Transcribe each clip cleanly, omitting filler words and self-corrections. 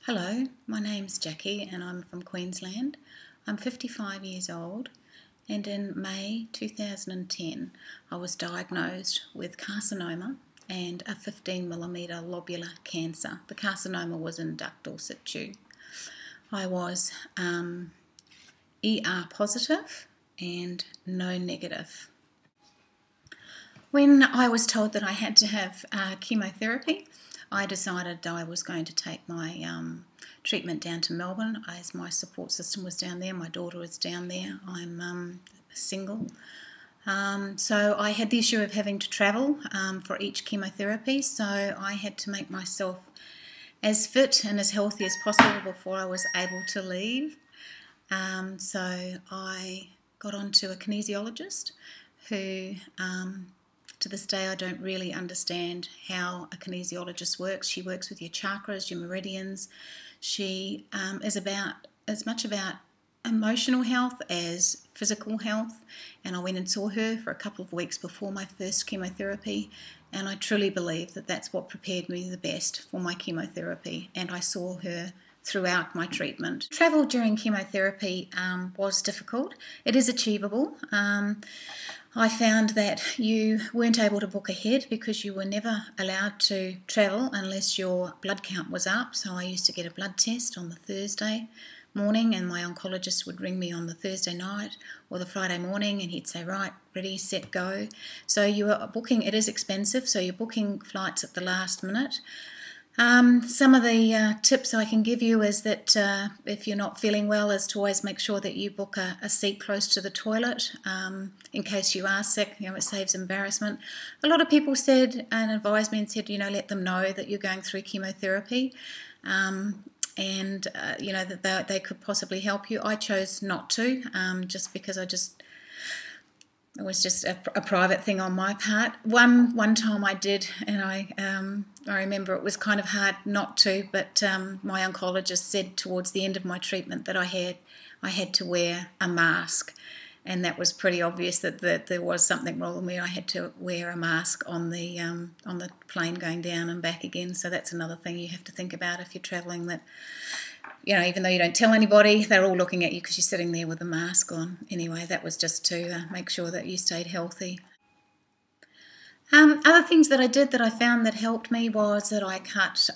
Hello, my name's Jackie and I'm from Queensland. I'm 55 years old and in May 2010 I was diagnosed with carcinoma and a 15mm lobular cancer. The carcinoma was in ductal situ. I was ER positive and no negative. When I was told that I had to have chemotherapy, I decided I was going to take my treatment down to Melbourne, as my support system was down there. My daughter is down there. I'm single. So I had the issue of having to travel for each chemotherapy, so I had to make myself as fit and as healthy as possible before I was able to leave. So I got onto a kinesiologist who to this day I don't really understand how a kinesiologist works. She works with your chakras, your meridians. She is about as much about emotional health as physical health, and I went and saw her for a couple of weeks before my first chemotherapy, and I truly believe that that's what prepared me the best for my chemotherapy, and I saw her throughout my treatment. Travel during chemotherapy was difficult. It is achievable. I found that you weren't able to book ahead because you were never allowed to travel unless your blood count was up. So I used to get a blood test on the Thursday morning and my oncologist would ring me on the Thursday night or the Friday morning and he'd say, right, ready, set, go. So you are booking, it is expensive, so you're booking flights at the last minute. Some of the tips I can give you is that if you're not feeling well is to always make sure that you book a seat close to the toilet in case you are sick. It saves embarrassment. A lot of people said and advised me and said, let them know that you're going through chemotherapy and that they could possibly help you. I chose not to just because it was just a private thing on my part. One time I did, and I remember it was kind of hard not to, but my oncologist said towards the end of my treatment that I had to wear a mask, and that was pretty obvious that there was something wrong with me. I had to wear a mask on the plane going down and back again. So that's another thing you have to think about if you're travelling. That even though you don't tell anybody, they're all looking at you because you're sitting there with a mask on. Anyway, that was just to make sure that you stayed healthy. Other things that I did that I found that helped me was that I cut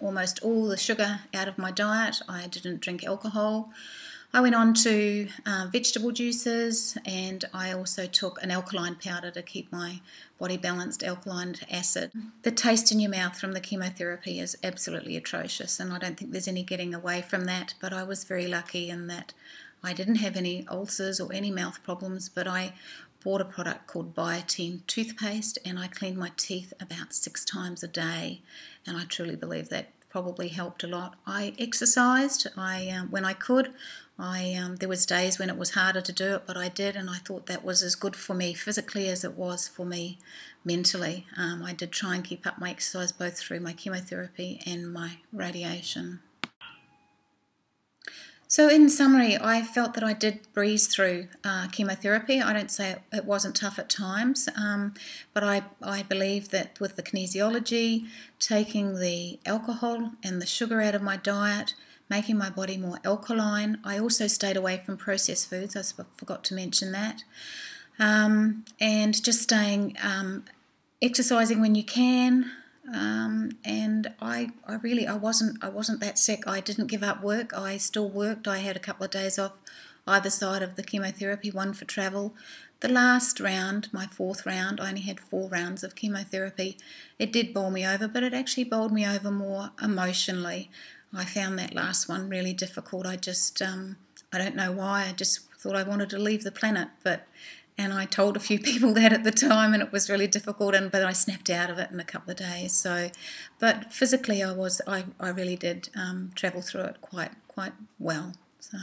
almost all the sugar out of my diet. I didn't drink alcohol. I went on to vegetable juices, and I also took an alkaline powder to keep my body balanced, alkaline acid. The taste in your mouth from the chemotherapy is absolutely atrocious, and I don't think there's any getting away from that, but I was very lucky in that I didn't have any ulcers or any mouth problems, but I bought a product called Biotine toothpaste, and I cleaned my teeth about 6 times a day, and I truly believe that probably helped a lot. I exercised when I could. There was days when it was harder to do it, but I did, and I thought that was as good for me physically as it was for me mentally. I did try and keep up my exercise both through my chemotherapy and my radiation. So in summary, I felt that I did breeze through chemotherapy. I don't say it wasn't tough at times, but I believe that with the kinesiology, taking the alcohol and the sugar out of my diet, making my body more alkaline. I also stayed away from processed foods. I forgot to mention that. And just staying, exercising when you can. And I wasn't that sick. I didn't give up work. I still worked. I had a couple of days off either side of the chemotherapy, one for travel. The last round, my 4th round, I only had 4 rounds of chemotherapy. It did bowl me over, but it actually bowled me over more emotionally. I found that last one really difficult. I don't know why. I just thought I wanted to leave the planet, and I told a few people that at the time, and it was really difficult. But I snapped out of it in a couple of days. So, but physically, I really did travel through it quite well. So.